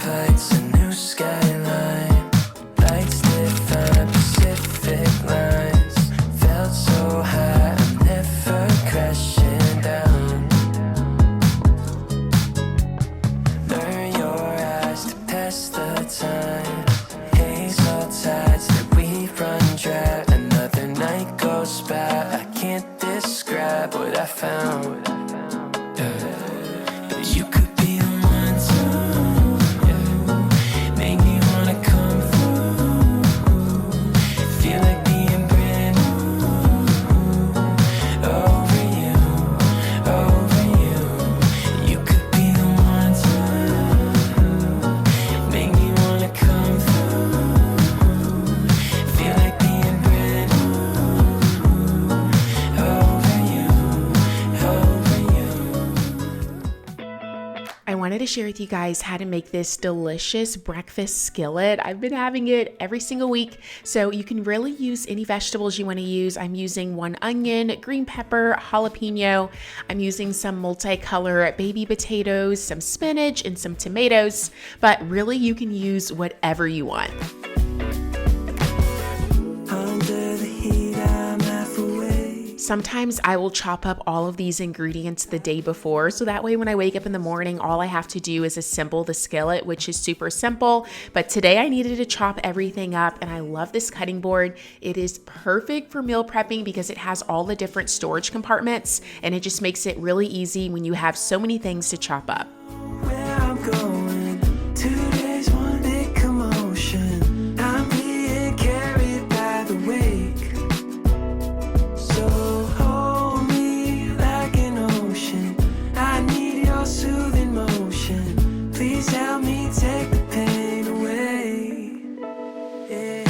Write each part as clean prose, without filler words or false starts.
flights, a new skyline. Lights different, Pacific lines. Felt so high, I'm never crashing down. Learn your eyes to pass the time. Hazel tides that we run dry. Another night goes by, I can't describe what I found. But you could be the one to make me wanna come through. Feel like being brand new. Over you, over you. You could be the one to make me wanna come through. Feel like being brand new. Over you, over you. I wanted to share with you guys how to make this delicious breakfast skillet. I've been having it every single week, so you can really use any vegetables you want to use. I'm using 1 onion, green pepper, jalapeno. I'm using some multicolor baby potatoes, some spinach, and some tomatoes, but really you can use whatever you want. Under the heat, I'm half awake. Sometimes I will chop up all of these ingredients the day before, so that way when I wake up in the morning, all I have to do is assemble the skillet, which is super simple. But today I needed to chop everything up, and I love this cutting board. It is perfect for meal prepping because it has all the different storage compartments, and it just makes it really easy when you have so many things to chop up. Where I'm going, 2 days, one big commotion. I'm being carried by the wake. So hold me like an ocean. I need your soothing motion. Please help me take the pain away. Yeah.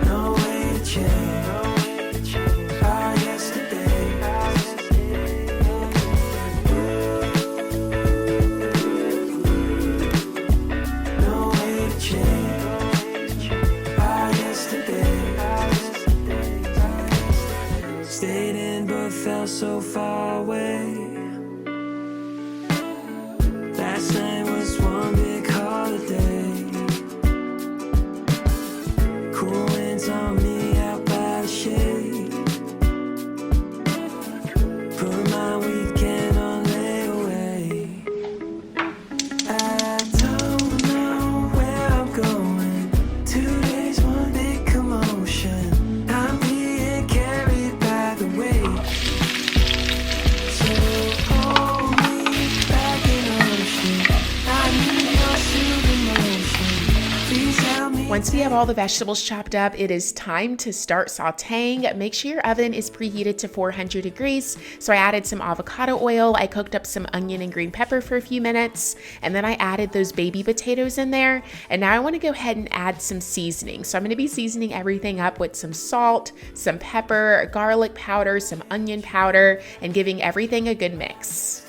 No way to change our yesterday. No way to change our yesterday. Stayed in but felt so far away. Last night was one big holiday. Cool winds on me out by the shade. Put my weekend on layaway. I don't know where I'm going. 2 days, one big commotion. I'm being carried by the weight. So hold me like an ocean. I need your soothing motion. Please help me. Once we have all the vegetables chopped up, it is time to start sauteing. Make sure your oven is preheated to 400 degrees. So I added some avocado oil. I cooked up some onion and green pepper for a few minutes, and then I added those baby potatoes in there. And now I want to go ahead and add some seasoning. So I'm going to be seasoning everything up with some salt, some pepper, garlic powder, some onion powder, and giving everything a good mix.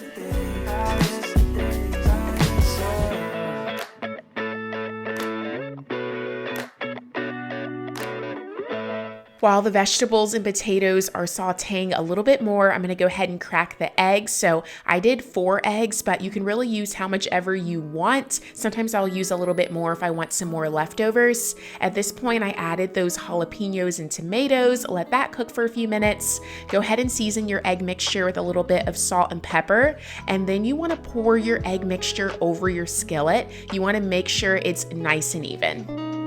While the vegetables and potatoes are sauteing a little bit more, I'm gonna go ahead and crack the eggs. So I did 4 eggs, but you can really use how much ever you want. Sometimes I'll use a little bit more if I want some more leftovers. At this point, I added those jalapenos and tomatoes, let that cook for a few minutes. Go ahead and season your egg mixture with a little bit of salt and pepper. And then you wanna pour your egg mixture over your skillet. You wanna make sure it's nice and even.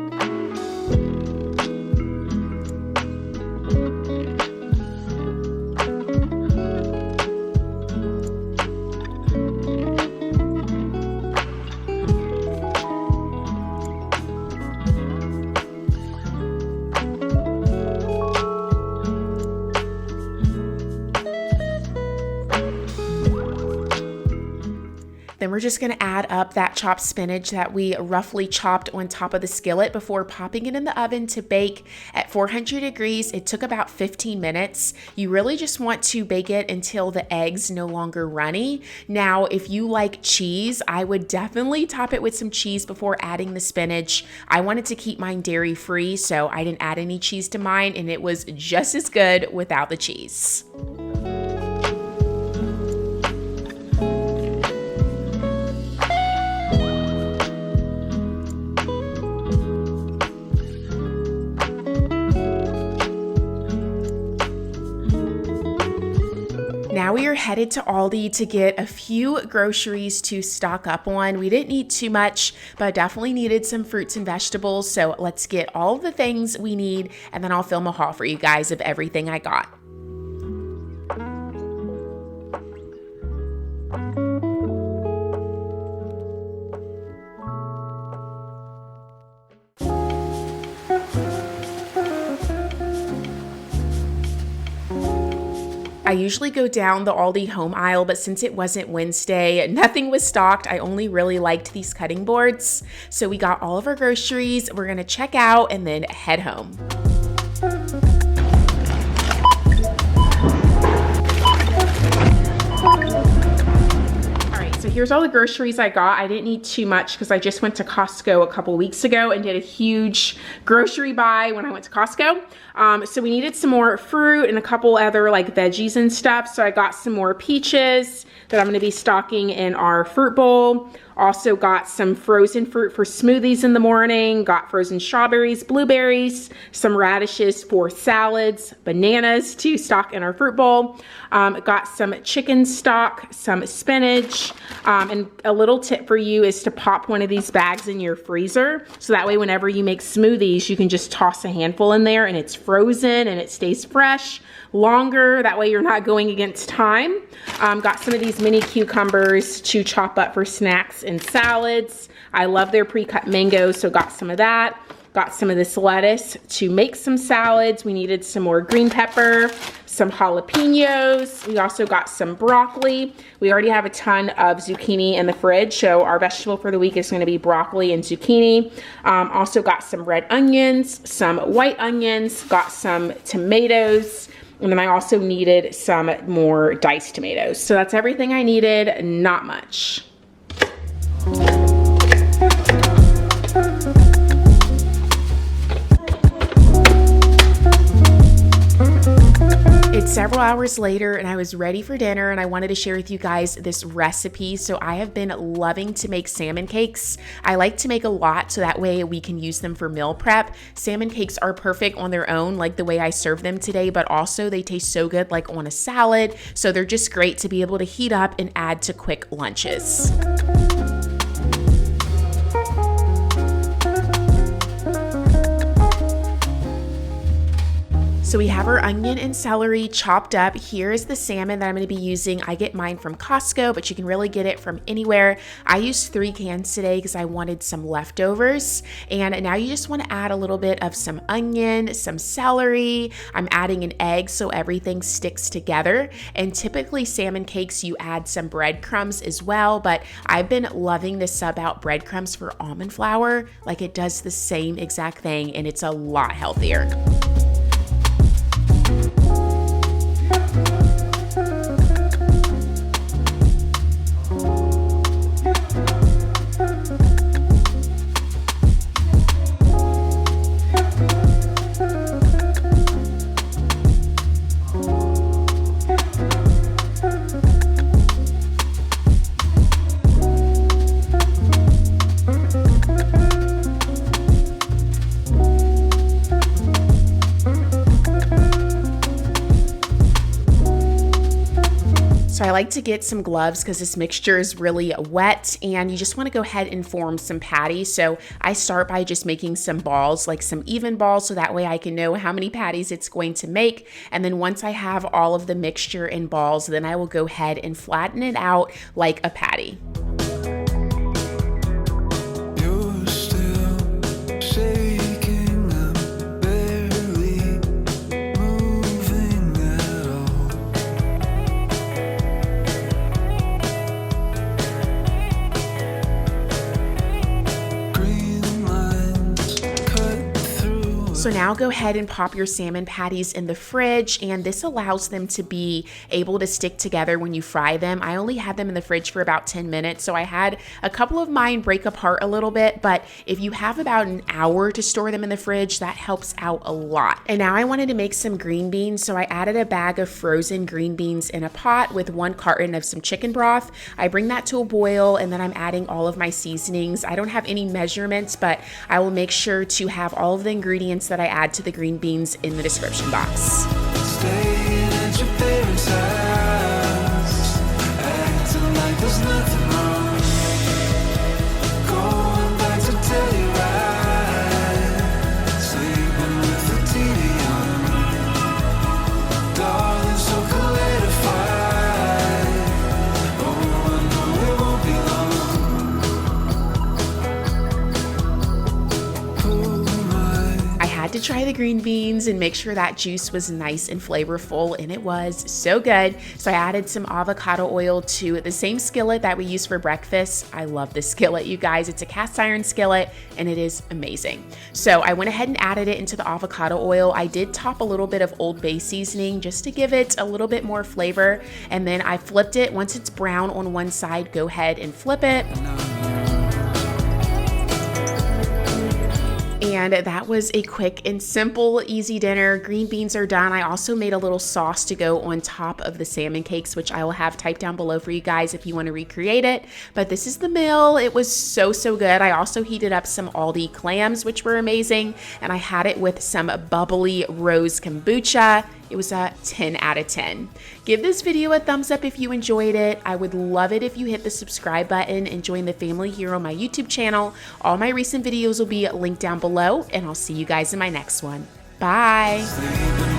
Then we're just gonna add up that chopped spinach that we roughly chopped on top of the skillet before popping it in the oven to bake at 400 degrees. It took about 15 minutes. You really just want to bake it until the eggs no longer runny. Now, if you like cheese, I would definitely top it with some cheese before adding the spinach. I wanted to keep mine dairy free, so I didn't add any cheese to mine, and it was just as good without the cheese. we are headed to Aldi to get a few groceries to stock up on. We didn't need too much, but definitely needed some fruits and vegetables. So let's get all of the things we need, and then I'll film a haul for you guys of everything I got. I usually go down the Aldi home aisle, but since it wasn't Wednesday, nothing was stocked. I only really liked these cutting boards. So we got all of our groceries. We're gonna check out and then head home. So here's all the groceries I got. I didn't need too much because I just went to Costco a couple weeks ago and did a huge grocery buy when I went to Costco. So we needed some more fruit and a couple other like veggies and stuff. So I got some more peaches that I'm gonna be stocking in our fruit bowl. Also got some frozen fruit for smoothies in the morning, got frozen strawberries, blueberries, some radishes for salads, bananas to stock in our fruit bowl. Got some chicken stock, some spinach, and a little tip for you is to pop one of these bags in your freezer. So that way whenever you make smoothies, you can just toss a handful in there and it's frozen and it stays fresh longer. That way you're not going against time. Got some of these mini cucumbers to chop up for snacks and salads. I love their pre-cut mangoes, so got some of that. Got some of this lettuce to make some salads. We needed some more green pepper, some jalapenos. We also got some broccoli. We already have a ton of zucchini in the fridge, so our vegetable for the week is gonna be broccoli and zucchini. Also got some red onions, some white onions, got some tomatoes, and then I also needed some more diced tomatoes. So that's everything I needed, not much. It's several hours later and I was ready for dinner and I wanted to share with you guys this recipe. So I have been loving to make salmon cakes. I like to make a lot so that way we can use them for meal prep. Salmon cakes are perfect on their own, like the way I serve them today, but also they taste so good like on a salad. So they're just great to be able to heat up and add to quick lunches. So we have our onion and celery chopped up. Here is the salmon that I'm gonna be using. I get mine from Costco, but you can really get it from anywhere. I used 3 cans today because I wanted some leftovers. And now you just wanna add a little bit of some onion, some celery. I'm adding an egg so everything sticks together. And typically salmon cakes, you add some breadcrumbs as well, but I've been loving to sub out breadcrumbs for almond flour. Like it does the same exact thing and it's a lot healthier. So I like to get some gloves because this mixture is really wet and you just want to go ahead and form some patties. So I start by just making some balls, like some even balls, so that way I can know how many patties it's going to make. And then once I have all of the mixture in balls, then I will go ahead and flatten it out like a patty. So now go ahead and pop your salmon patties in the fridge, and this allows them to be able to stick together when you fry them. I only had them in the fridge for about 10 minutes, so I had a couple of mine break apart a little bit, but if you have about an hour to store them in the fridge, that helps out a lot. And now I wanted to make some green beans, so I added a bag of frozen green beans in a pot with 1 carton of some chicken broth. I bring that to a boil, and then I'm adding all of my seasonings. I don't have any measurements, but I will make sure to have all of the ingredients that I add to the green beans in the description box. Staying at your parents' house. there's nothing wrong. Going back to Telluride, sleeping with the TV on. Darling, so solidified. Oh, I know it won't be long. Oh my. I had to try the green beans and make sure that juice was nice and flavorful, and it was so good. So I added some avocado oil to the same skillet that we use for breakfast. I love this skillet, you guys. It's a cast iron skillet and it is amazing. So I went ahead and added it into the avocado oil. I did top a little bit of Old Bay seasoning just to give it a little bit more flavor, and then I flipped it. Once it's brown on one side, go ahead and flip it. And that was a quick and simple, easy dinner. Green beans are done. I also made a little sauce to go on top of the salmon cakes, which I will have typed down below for you guys if you want to recreate it. But this is the meal. It was so good. I also heated up some Aldi clams, which were amazing. And I had it with some bubbly rose kombucha. It was a 10 out of 10. Give this video a thumbs up if you enjoyed it. I would love it if you hit the subscribe button and join the family here on my YouTube channel. All my recent videos will be linked down below, and I'll see you guys in my next one. Bye.